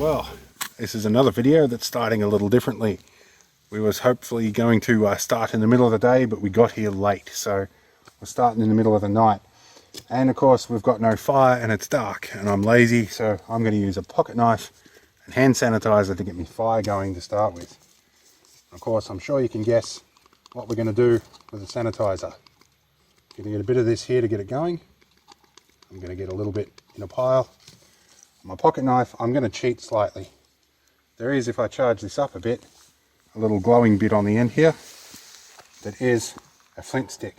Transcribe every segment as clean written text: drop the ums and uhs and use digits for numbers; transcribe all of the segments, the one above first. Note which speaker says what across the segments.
Speaker 1: Well, this is another video that's starting a little differently. We was hopefully going to start in the middle of the day, but we got here late, so we're starting in the middle of the night. And of course we've got no fire and it's dark and I'm lazy, so I'm going to use a pocket knife and hand sanitizer to get me fire going to start with. Of course, I'm sure you can guess what we're going to do with the sanitizer. Going to get a bit of this here to get it going. I'm going to get a little bit in a pile. My pocket knife, I'm going to cheat slightly. There is, if I charge this up a bit, a little glowing bit on the end here that is a flint stick.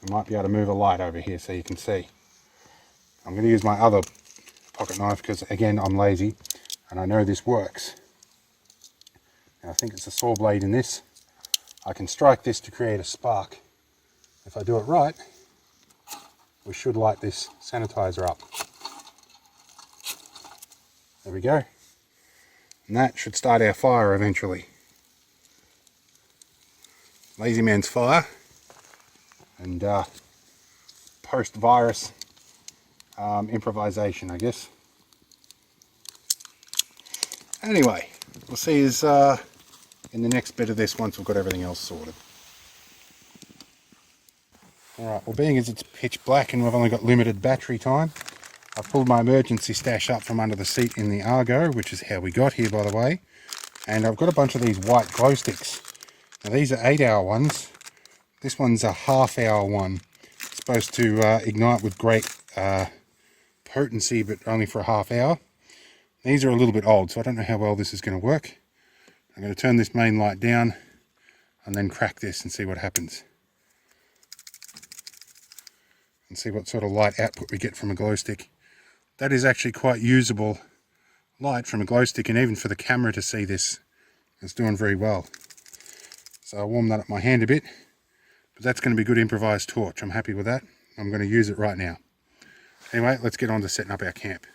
Speaker 1: I might be able to move a light over here so you can see. I'm going to use my other pocket knife because, again, I'm lazy and I know this works. Now, I think it's a saw blade in this. I can strike this to create a spark. If I do it right, we should light this sanitizer up. There we go. And that should start our fire eventually. Lazy man's fire. And post-virus improvisation, I guess. Anyway, we'll see you in the next bit of this once we've got everything else sorted. Alright, well, being as it's pitch black and we've only got limited battery time, I've pulled my emergency stash up from under the seat in the Argo, which is how we got here, by the way. And I've got a bunch of these white glow sticks. Now, these are 8-hour ones. This one's a half-hour one. It's supposed to ignite with great potency, but only for a half hour. These are a little bit old, so I don't know how well this is going to work. I'm going to turn this main light down and then crack this and see what happens. And see what sort of light output we get from a glow stick. That is actually quite usable light from a glow stick, and even for the camera to see this, it's doing very well. So I'll warm that up my hand a bit, but that's going to be good improvised torch. I'm happy with that. I'm going to use it right now. Anyway, let's get on to setting up our camp.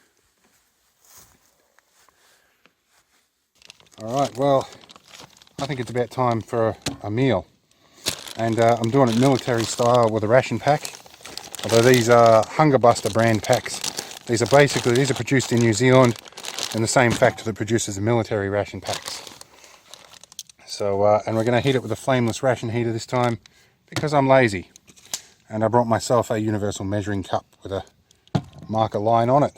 Speaker 1: Alright, well, I think it's about time for a meal. And I'm doing it military style with a ration pack. Although these are Hunger Buster brand packs. These are produced in New Zealand in the same factory that produces the military ration packs. So, and we're going to heat it with a flameless ration heater this time because I'm lazy. And I brought myself a universal measuring cup with a marker line on it.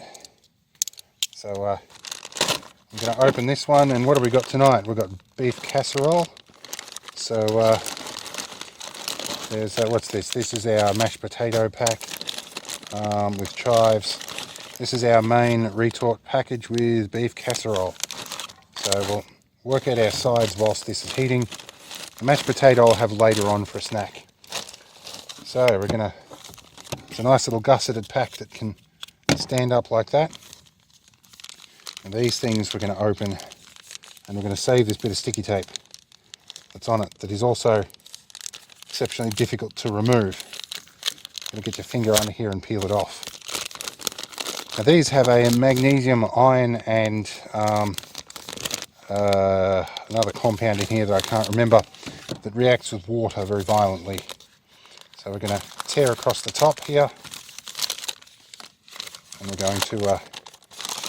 Speaker 1: So, I'm going to open this one, and what have we got tonight? We've got beef casserole. So, there's, what's this? This is our mashed potato pack with chives. This is our main retort package with beef casserole. So we'll work out our sides whilst this is heating. The mashed potato I'll have later on for a snack. So we're gonna, it's a nice little gusseted pack that can stand up like that. And these things we're gonna open, and we're gonna save this bit of sticky tape that's on it, that is also exceptionally difficult to remove. You're gonna get your finger under here and peel it off. Now these have a magnesium, iron, and another compound in here that I can't remember, that reacts with water very violently. So we're going to tear across the top here, and we're going to, you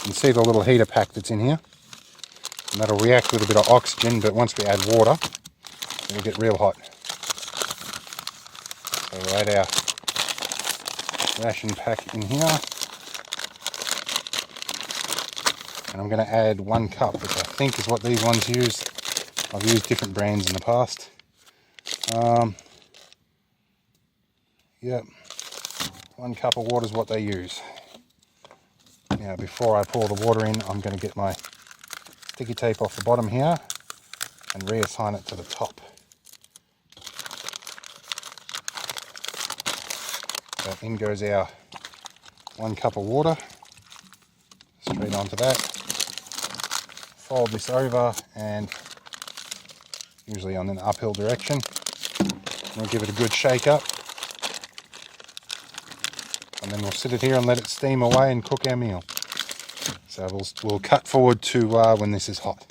Speaker 1: can see the little heater pack that's in here, and that'll react with a bit of oxygen, but once we add water, it'll get real hot. So we'll add our ration pack in here. And I'm going to add 1 cup, which I think is what these ones use. I've used different brands in the past. Yep, 1 cup of water is what they use. Now, before I pour the water in, I'm going to get my sticky tape off the bottom here and reassign it to the top. So in goes our 1 cup of water, straight onto that. Fold this over, and usually on an uphill direction. We'll give it a good shake up, and then we'll sit it here and let it steam away and cook our meal. So we'll cut forward to when this is hot.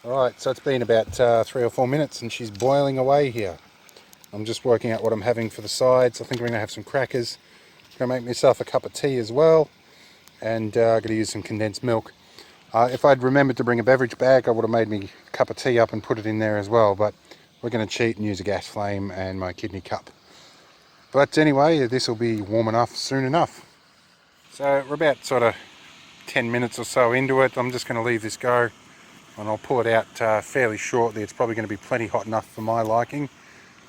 Speaker 1: Alright, so it's been about 3 or 4 minutes and she's boiling away here. I'm just working out what I'm having for the sides. I think I'm going to have some crackers. I'm going to make myself a cup of tea as well, and I'm going to use some condensed milk. If I'd remembered to bring a beverage bag, I would have made me a cup of tea up and put it in there as well, but we're going to cheat and use a gas flame and my kidney cup. But anyway, this will be warm enough soon enough. So we're about sort of 10 minutes or so into it. I'm just going to leave this go and I'll pull it out fairly shortly. It's probably going to be plenty hot enough for my liking.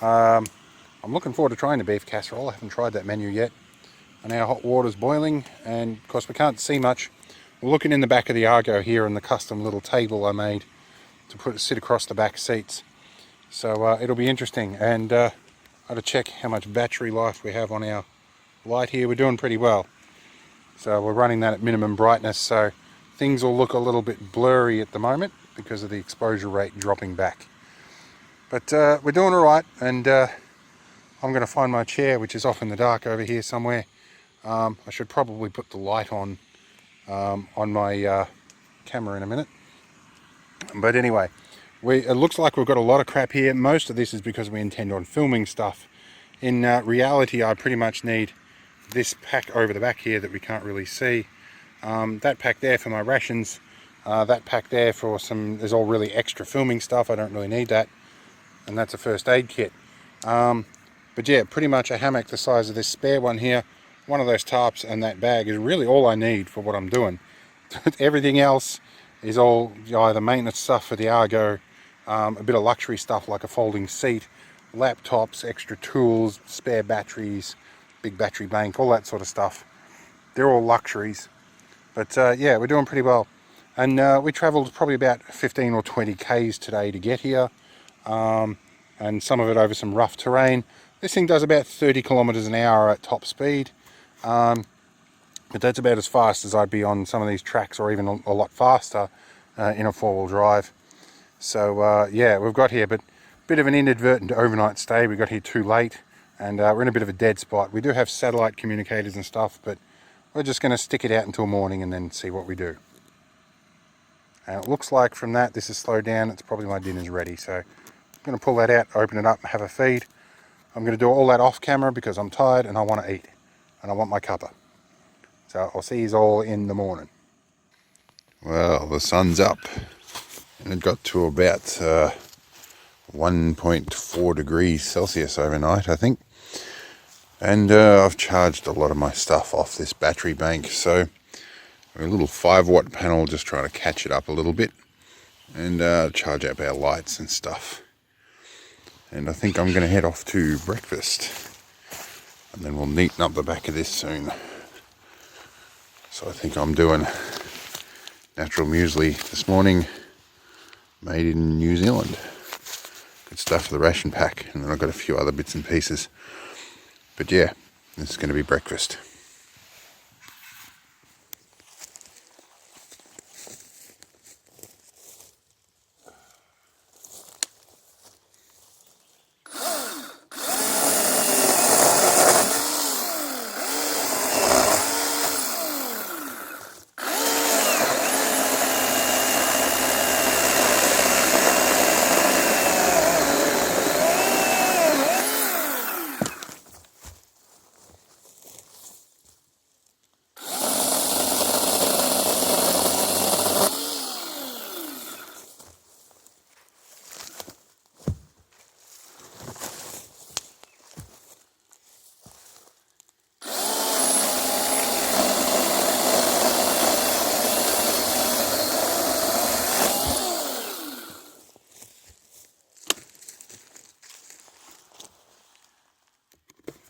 Speaker 1: I'm looking forward to trying the beef casserole. I haven't tried that menu yet. And our hot water's boiling, and of course we can't see much. We're looking in the back of the Argo here in the custom little table I made to sit across the back seats. So it'll be interesting, and I had to check how much battery life we have on our light here. We're doing pretty well. So we're running that at minimum brightness, so things will look a little bit blurry at the moment because of the exposure rate dropping back. But we're doing all right, and I'm going to find my chair, which is off in the dark over here somewhere. I should probably put the light on my camera in a minute. But anyway, it looks like we've got a lot of crap here. Most of this is because we intend on filming stuff. In reality, I pretty much need this pack over the back here that we can't really see. That pack there for my rations. That pack there for there's all really extra filming stuff. I don't really need that. And that's a first aid kit. But yeah, pretty much a hammock the size of this spare one here, one of those tarps, and that bag is really all I need for what I'm doing. Everything else is all either maintenance stuff for the Argo, a bit of luxury stuff like a folding seat, laptops, extra tools, spare batteries, big battery bank, all that sort of stuff. They're all luxuries. But yeah, we're doing pretty well. And we travelled probably about 15 or 20 Ks today to get here. And some of it over some rough terrain. This thing does about 30 kilometers an hour at top speed, but that's about as fast as I'd be on some of these tracks, or even a lot faster in a four-wheel drive. So yeah, we've got here, but a bit of an inadvertent overnight stay. We got here too late, and we're in a bit of a dead spot. We do have satellite communicators and stuff, but we're just going to stick it out until morning and then see what we do. And it looks like from that this is slowed down. It's probably my dinner's ready, so I'm going to pull that out, open it up, have a feed. I'm going to do all that off camera because I'm tired and I want to eat, and I want my cuppa. So I'll see you all in the morning. Well, the sun's up and it got to about 1.4 degrees Celsius overnight, I think. And I've charged a lot of my stuff off this battery bank, so a little 5-watt panel, just trying to catch it up a little bit and charge up our lights and stuff. And I think I'm going to head off to breakfast, and then we'll neaten up the back of this soon. So I think I'm doing natural muesli this morning, made in New Zealand. Good stuff for the ration pack, and then I've got a few other bits and pieces. But yeah, this is going to be breakfast.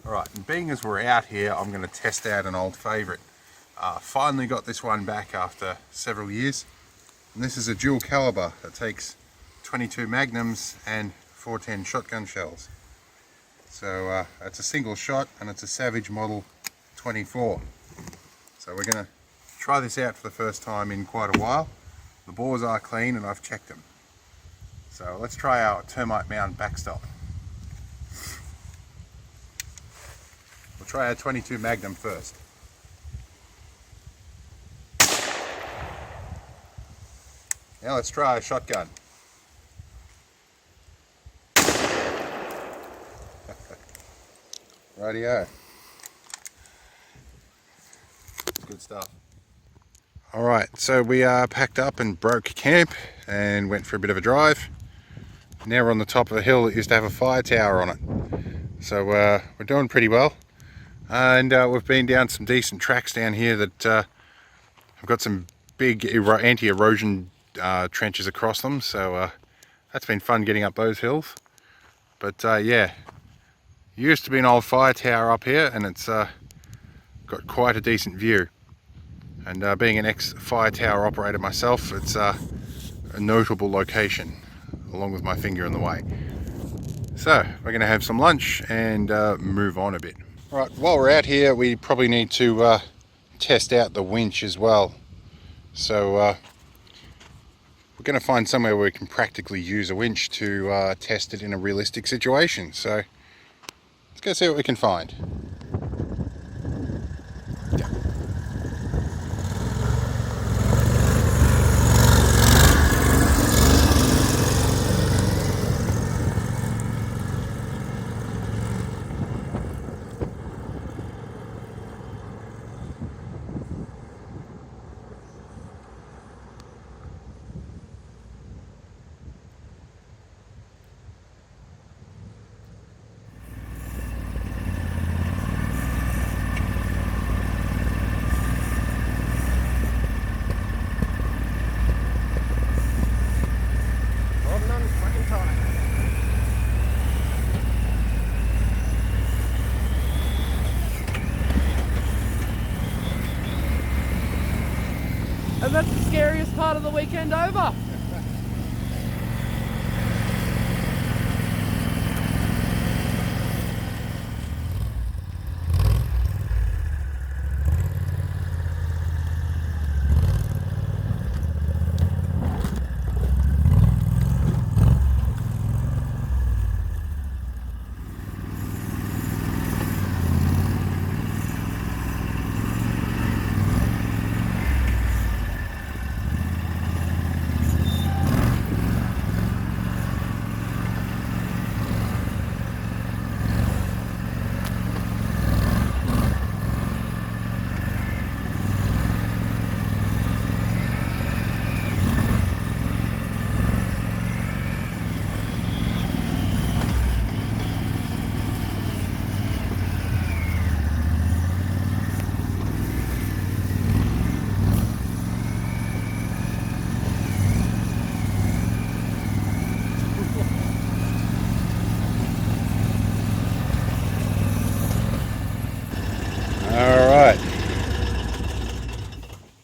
Speaker 1: Alright, and being as we're out here, I'm going to test out an old favourite. Finally got this one back after several years. And this is a dual caliber that takes 22 magnums and 410 shotgun shells. So it's a single shot, and it's a Savage Model 24. So we're going to try this out for the first time in quite a while. The bores are clean and I've checked them. So let's try our termite mound backstop. We'll try our 22 Magnum first. Now let's try a shotgun. Rightio. Good stuff. Alright, so we packed up and broke camp and went for a bit of a drive. Now we're on the top of a hill that used to have a fire tower on it. So we're doing pretty well. And we've been down some decent tracks down here that have got some big anti-erosion trenches across them. So that's been fun getting up those hills. But yeah, used to be an old fire tower up here, and it's got quite a decent view. And being an ex-fire tower operator myself, it's a notable location, along with my finger in the way. So we're going to have some lunch and move on a bit. Right, while we're out here, we probably need to test out the winch as well. So we're going to find somewhere where we can practically use a winch to test it in a realistic situation. So let's go see what we can find.
Speaker 2: And that's the scariest part of the weekend over.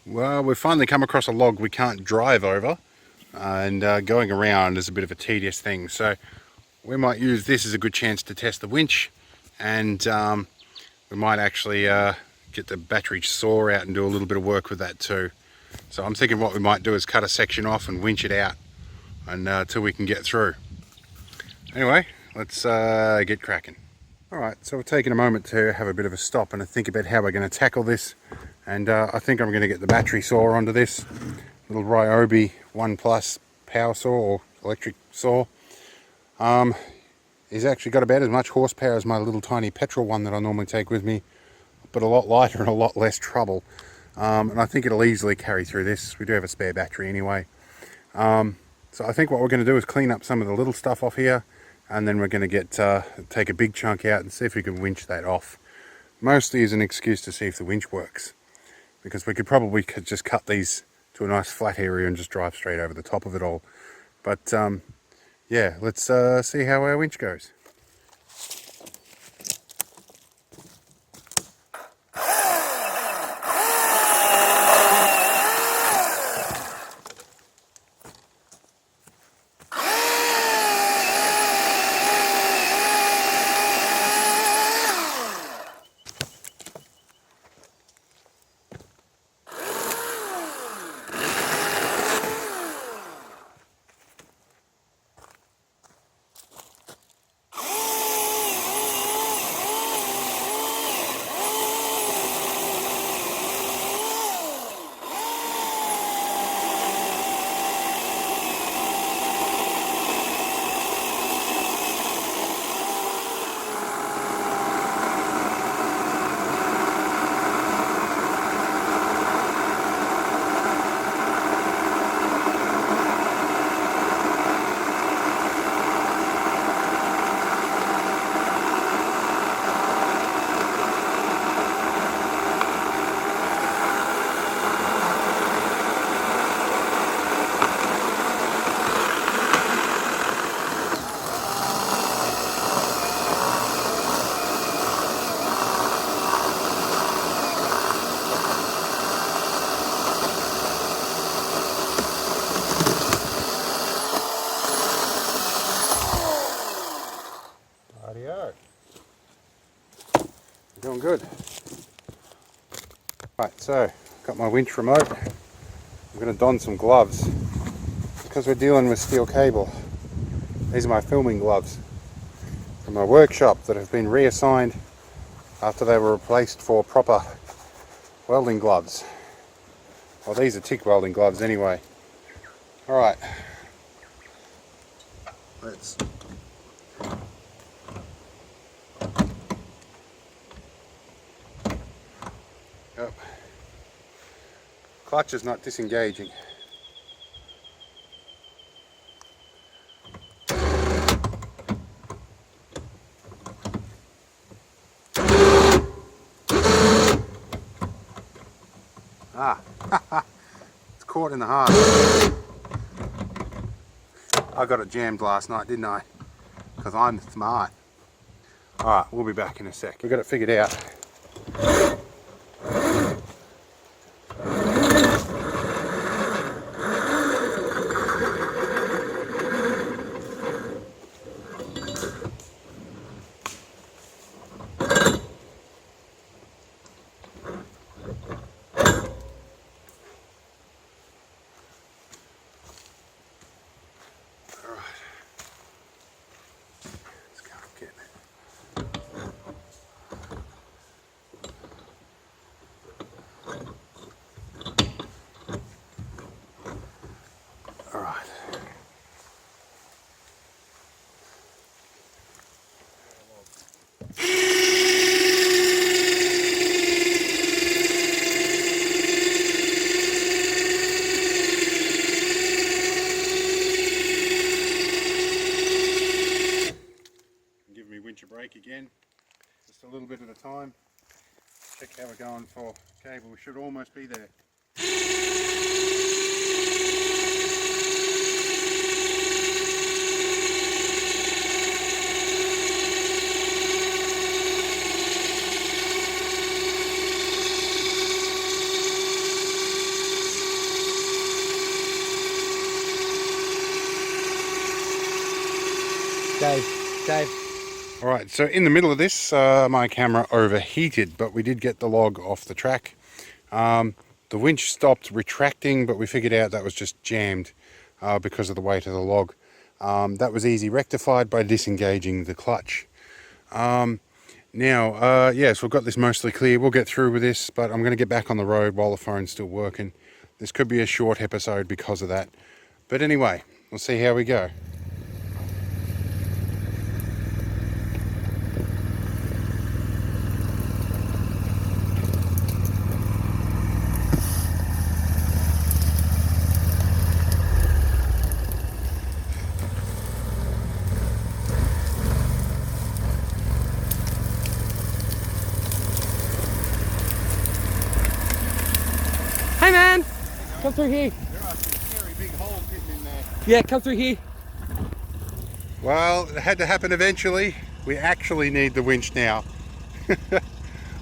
Speaker 1: Well, we've finally come across a log we can't drive over, and going around is a bit of a tedious thing, so we might use this as a good chance to test the winch, and we might actually get the battery saw out and do a little bit of work with that too. So I'm thinking what we might do is cut a section off and winch it out until we can get through. Anyway, let's get cracking. Alright, so we're taking a moment to have a bit of a stop and a think about how we're going to tackle this. And I think I'm going to get the battery saw onto this little Ryobi 1 Plus power saw or electric saw. He's actually got about as much horsepower as my little tiny petrol one that I normally take with me, but a lot lighter and a lot less trouble. And I think it'll easily carry through this. We do have a spare battery anyway. So I think what we're going to do is clean up some of the little stuff off here, and then we're going to take a big chunk out and see if we can winch that off. Mostly as an excuse to see if the winch works, because we could probably just cut these to a nice flat area and just drive straight over the top of it all. But yeah, let's see how our winch goes. Rightio. Doing good. Right, so got my winch remote. I'm going to don some gloves because we're dealing with steel cable. These are my filming gloves from my workshop that have been reassigned after they were replaced for proper welding gloves. Well, these are TIG welding gloves anyway. Alright, let's go. Clutch is not disengaging. It's caught in the heart. I got it jammed last night, didn't I? Because I'm smart. Alright, we'll be back in a sec. We've got it figured out. Break again, just a little bit at a time. Check how we're going for cable. We should almost be there.
Speaker 2: Dave.
Speaker 1: Alright, so in the middle of this, my camera overheated, but we did get the log off the track. The winch stopped retracting, but we figured out that was just jammed because of the weight of the log. That was easy rectified by disengaging the clutch. Yes, we've got this mostly clear. We'll get through with this, but I'm going to get back on the road while the phone's still working. This could be a short episode because of that. But anyway, we'll see how we go.
Speaker 2: Hey man, come through here.
Speaker 1: There are some scary big holes hidden in there.
Speaker 2: Yeah, come through here.
Speaker 1: Well, it had to happen eventually. We actually need the winch now.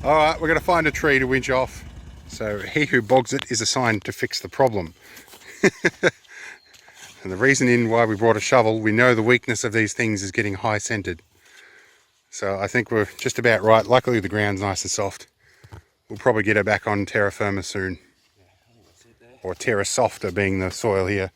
Speaker 1: Alright, we're going to find a tree to winch off. So he who bogs it is assigned to fix the problem. And the reason why we brought a shovel, we know the weakness of these things is getting high centered. So I think we're just about right. Luckily the ground's nice and soft. We'll probably get her back on terra firma soon. Or terra softer being the soil here.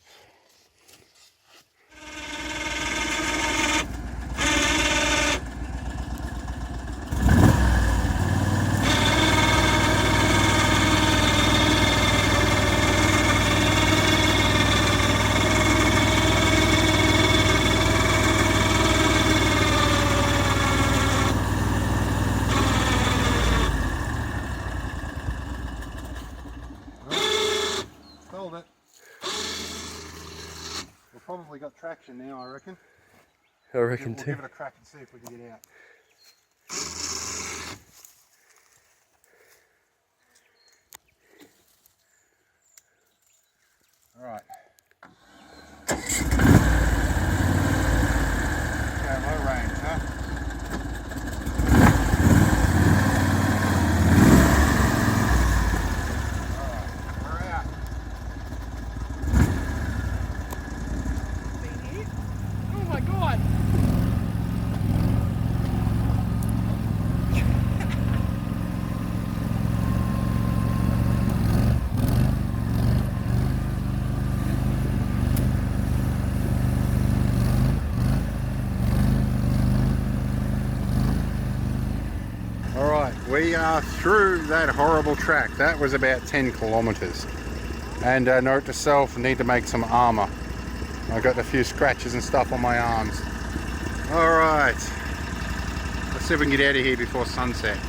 Speaker 1: It. We've probably got traction now, I reckon.
Speaker 2: I reckon
Speaker 1: We'll
Speaker 2: too.
Speaker 1: give it a crack and see if we can get out. Alright. Okay, low range, huh?
Speaker 2: Oh my god!
Speaker 1: We are through that horrible track. That was about 10 kilometers. And note to self, need to make some armor. I got a few scratches and stuff on my arms. Alright, let's see if we can get out of here before sunset.